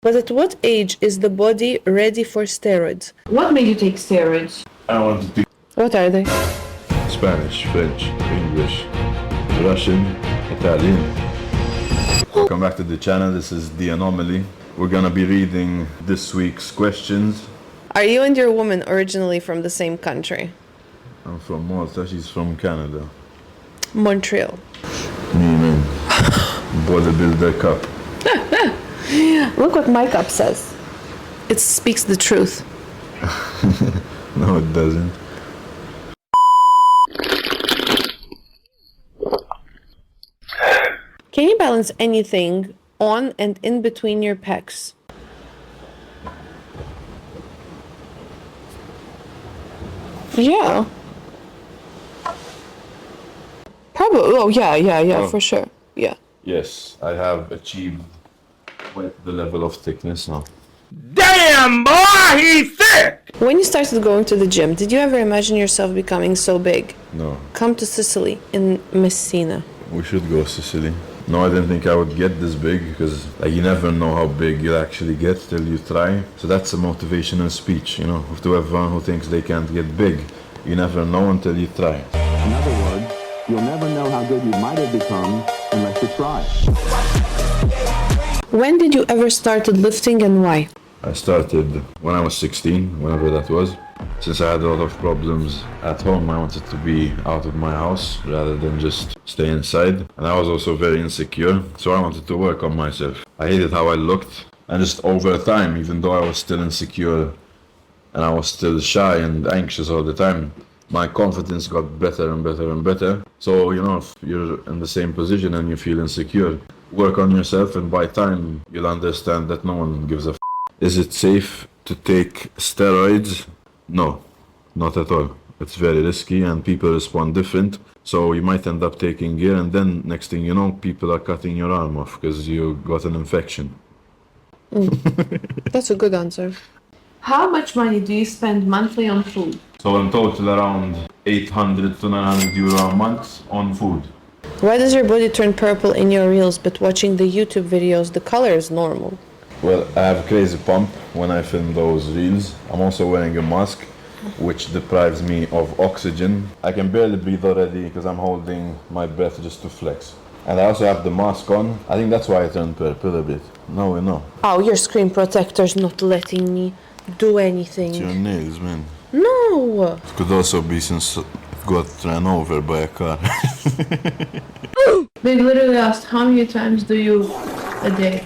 But at what age is the body ready for steroids? What made you take steroids? I wanted to What are they? Spanish, French, English, Russian, Italian. Welcome back to the channel. This is the Anomaly. We're gonna be reading this week's questions. Are you and your woman originally from the same country? I'm from Malta, she's from Canada. Montreal. Me, man. Bodybuilder cup. Look what my cup says. It speaks the truth. No, it doesn't. Can you balance anything on and in between your pecs? Yeah. Probably. Oh, yeah, for sure. Yeah. Yes, I have achieved quite the level of thickness now. Damn, boy, he's thick! When you started going to the gym, did you ever imagine yourself becoming so big? No, Come to Sicily in Messina. we should go Sicily. No, I didn't think I would get this big because you never know how big you'll actually get till you try. So that's a motivational speech, to everyone who thinks they can't get big. You never know until you try. In other words, you'll never know how good you might have become unless you try. When did you ever started lifting and why? I started when I was 16, whenever that was. Since I had a lot of problems at home, I wanted to be out of my house rather than just stay inside. And I was also very insecure, so I wanted to work on myself. I hated how I looked, and just over time, even though I was still insecure and I was still shy and anxious all the time, my confidence got better and better and better. So, if you're in the same position and you feel insecure, work on yourself, and by time you'll understand that no one gives a f***. Is it safe to take steroids? No, not at all. It's very risky and people respond different. So you might end up taking gear and then next thing you know, people are cutting your arm off because you got an infection. That's a good answer. How much money do you spend monthly on food? So in total around 800 to 900 euro a month on food. Why does your body turn purple in your reels, but watching the YouTube videos, the color is normal? Well, I have a crazy pump when I film those reels. I'm also wearing a mask, which deprives me of oxygen. I can barely breathe already because I'm holding my breath just to flex. And I also have the mask on. I think that's why I turned purple a bit. Now we know. Oh, your screen protector's not letting me do anything. It's your nails, man. No! It could also be since it got ran over by a car. They literally asked, how many times do you a day?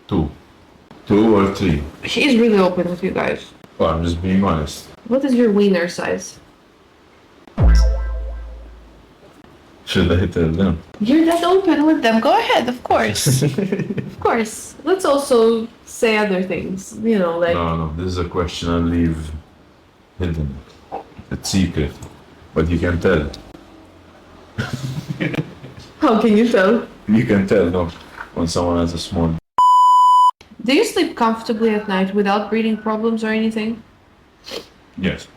Two or three. He's really open with you guys. Well, I'm just being honest. What is your wiener size? Should I tell them? You're that open with them. Go ahead, of course. Of course. Let's also say other things, like... No, this is a question I'll leave hidden. It's secret. But you can tell. How can you tell? You can tell, no, when someone has a small... Do you sleep comfortably at night without breathing problems or anything? Yes.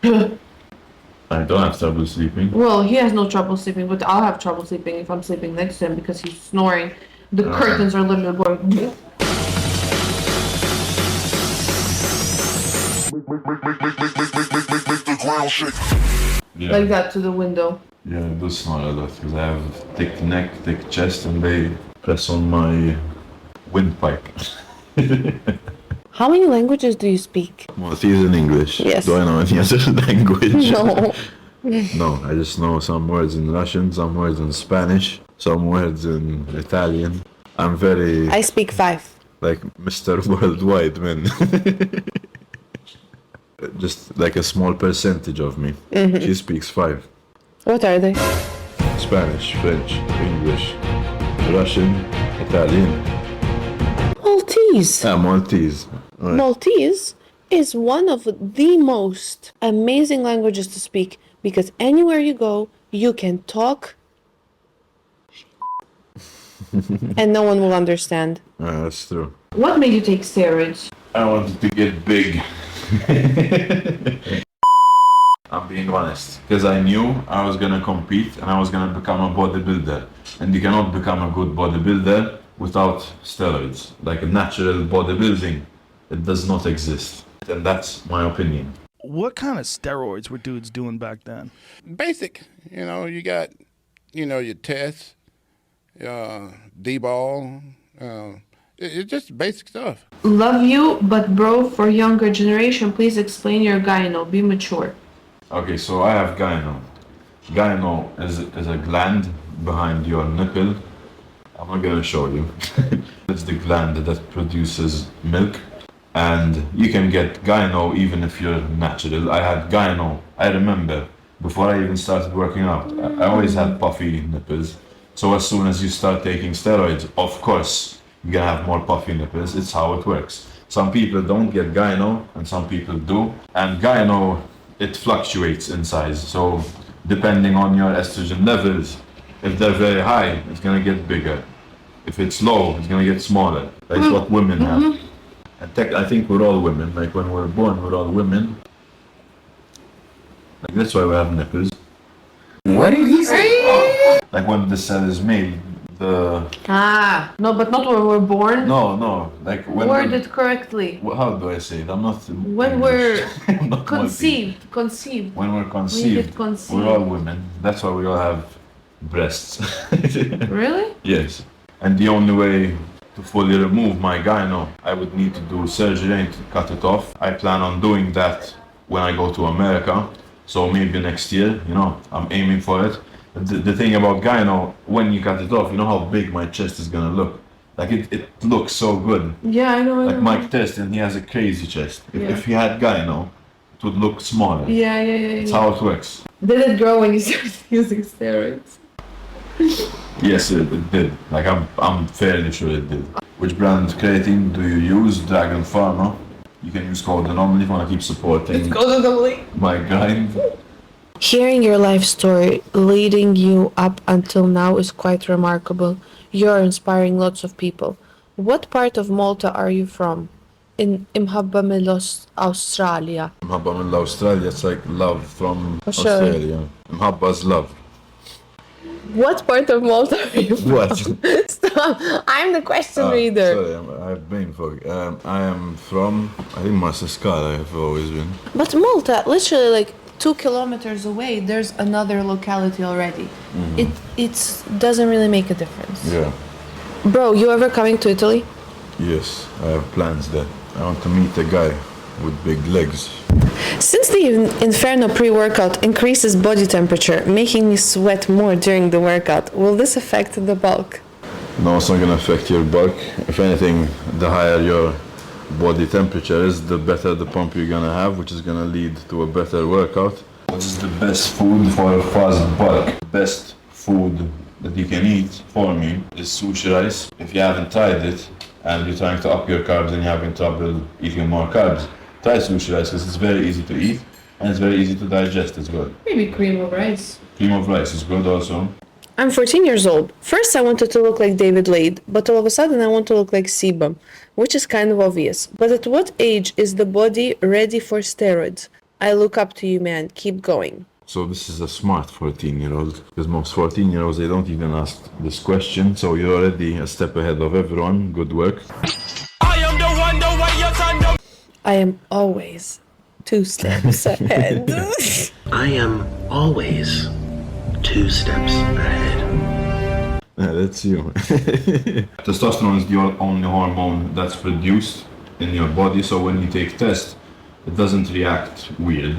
I don't have trouble sleeping. Well, he has no trouble sleeping, but I'll have trouble sleeping if I'm sleeping next to him because he's snoring. The curtains are literally going... Yeah. like that to the window. Yeah, I do snore a lot because I have thick neck, thick chest, and they press on my windpipe. How many languages do you speak? Maltese and English. Yes. Do I know any other language? No. No, I just know some words in Russian, some words in Spanish, some words in Italian. I'm very... I speak 5. like Mr. Worldwide, man. Just like a small percentage of me. She speaks 5. What are they? Spanish, French, English, Russian, Italian. Maltese. Maltese. Right. Maltese is one of the most amazing languages to speak because anywhere you go, you can talk and no one will understand. That's true. What made you take steroids? I wanted to get big. I'm being honest, because I knew I was gonna compete and I was gonna become a bodybuilder. And you cannot become a good bodybuilder without steroids. Like a natural bodybuilding, it does not exist. And that's my opinion. What kind of steroids were dudes doing back then? Basic, you got, your test, D-ball, it's just basic stuff. Love you, but bro, for younger generation, please explain your gyno. Be mature. Okay, so I have gyno. Gyno is a gland behind your nipple. I'm not gonna show you. It's the gland that produces milk. And you can get gyno even if you're natural. I had gyno, I remember, before I even started working out. I always had puffy nipples. So as soon as you start taking steroids, of course, you're gonna have more puffy nipples. It's how it works. Some people don't get gyno and some people do. And gyno, it fluctuates in size. So depending on your estrogen levels, if they're very high, it's gonna get bigger. If it's low, it's gonna get smaller. That's what women have. I think we're all women. Like when we're born, we're all women. Like that's why we have nipples. What did he say? Like when the cell is made, No, but not when we're born. no. Like when Word it correctly. How do I say it? I'm not. When we're I'm not conceived. When we're conceived, conceived. we're all women. That's why we all have breasts. Really? Yes. And the only way to fully remove my gyno, I would need to do surgery and to cut it off. I plan on doing that when I go to America. So maybe next year, I'm aiming for it. The thing about gyno, when you cut it off, you know how big my chest is gonna look. Like it looks so good. Yeah, I know. Like Mike Teston, he has a crazy chest. If he had gyno, it would look smaller. Yeah. That's how it works. Did it grow when you started using steroids? Yes, it did. Like I'm fairly sure it did. Which brand creatine do you use? Dragon Pharma. You can use code Anomaly if you want to keep supporting my grind. Hearing your life story leading you up until now is quite remarkable. You're inspiring lots of people. What part of Malta are you from? In Imhabba Australia. Imhabba Australia, it's like love from Sure. Australia. Imhabba's love. What part of Malta are you from? What? Stop. I'm the question reader. Sorry, I have brain fog. I am from, I think Massaskara I have always been. But Malta, literally like 2 kilometers away, there's another locality already. It doesn't really make a difference. Yeah. Bro, you ever coming to Italy? Yes, I have plans there. I want to meet a guy with big legs. Since the Inferno pre-workout increases body temperature, making me sweat more during the workout, will this affect the bulk? No, it's not going to affect your bulk. If anything, the higher your body temperature is, the better the pump you're going to have, which is going to lead to a better workout. What is the best food for a fast bulk? Best food that you can eat, for me, is sushi rice. If you haven't tried it, and you're trying to up your carbs and you're having trouble eating more carbs, try sushi rice because it's very easy to eat and it's very easy to digest as well. Maybe cream of rice. Cream of rice is good also. I'm 14 years old. First I wanted to look like David Lade, but all of a sudden I want to look like Sebum, which is kind of obvious. But at what age is the body ready for steroids? I look up to you, man. Keep going. So this is a smart 14-year-old, because most 14-year-olds, they don't even ask this question. So you're already a step ahead of everyone. Good work. I am the one, the way your son don't. I am always 2 steps ahead. I am always 2 steps ahead. Yeah, that's you. Testosterone is the only hormone that's produced in your body, so when you take test, it doesn't react weird.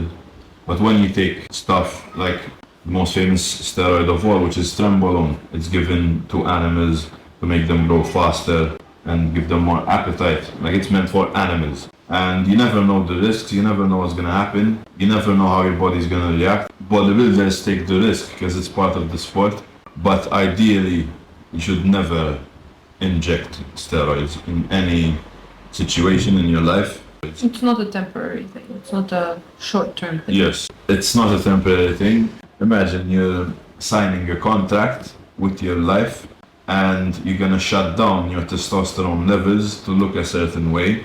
But when you take stuff like the most famous steroid of all, which is Trenbolone, it's given to animals to make them grow faster and give them more appetite. Like it's meant for animals. And you never know the risks, you never know what's gonna happen, you never know how your body's gonna react. Bodybuilders take the risk because it's part of the sport, but ideally you should never inject steroids in any situation in your life. It's not a temporary thing. It's not a short-term thing. Yes, it's not a temporary thing. Imagine you're signing a contract with your life and you're gonna shut down your testosterone levels to look a certain way,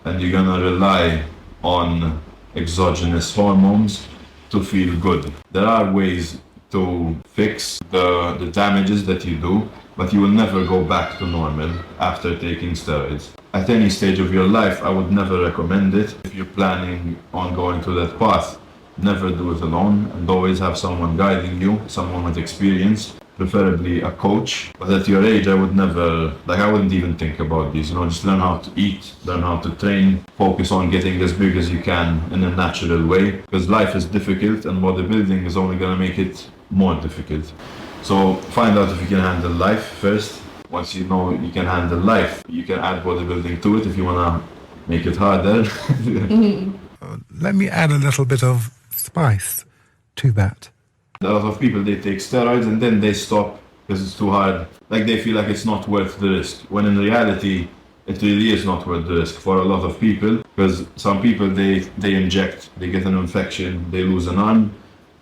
and you're gonna rely on exogenous hormones to feel good. There are ways to fix the damages that you do, but you will never go back to normal after taking steroids. At any stage of your life, I would never recommend it. If you're planning on going to that path, never do it alone, and always have someone guiding you, someone with experience, preferably a coach. But at your age, I would never, I wouldn't even think about these, just learn how to eat, learn how to train, focus on getting as big as you can in a natural way, because life is difficult and bodybuilding is only gonna make it more difficult. So find out if you can handle life first. Once you know you can handle life, you can add bodybuilding to it if you wanna make it harder. Let me add a little bit of spice to that. A lot of people, they take steroids and then they stop because it's too hard. They feel like it's not worth the risk. When in reality, it really is not worth the risk for a lot of people. Because some people, they inject, they get an infection, they lose an arm.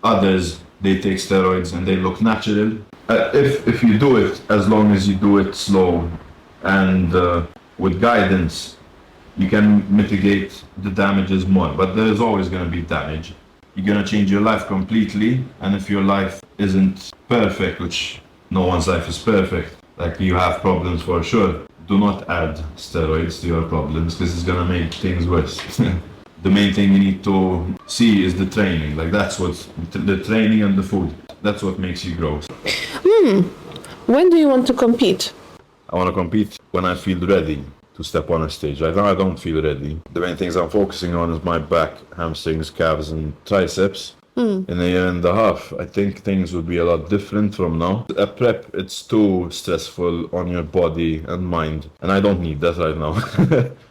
Others, they take steroids and they look natural. If you do it, as long as you do it slow and with guidance, you can mitigate the damages more. But there is always going to be damage. You're gonna change your life completely, and if your life isn't perfect, which no one's life is perfect, you have problems for sure, do not add steroids to your problems because it's gonna make things worse. The main thing you need to see is the training. That's what the training and the food. That's what makes you grow. When do you want to compete? I want to compete when I feel ready to step on a stage. Right now I don't feel ready. The main things I'm focusing on is my back, hamstrings, calves and triceps. In a year and a half, I think things will be a lot different from now. A prep, it's too stressful on your body and mind, and I don't need that right now.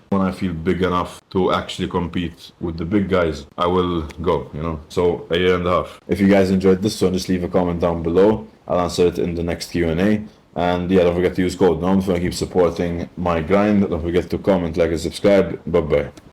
When I feel big enough to actually compete with the big guys, I will go, So a year and a half. If you guys enjoyed this one, just leave a comment down below. I'll answer it in the next Q&A. And yeah, don't forget to use code NOM if you want to keep supporting my grind. Don't forget to comment, like, and subscribe. Bye-bye.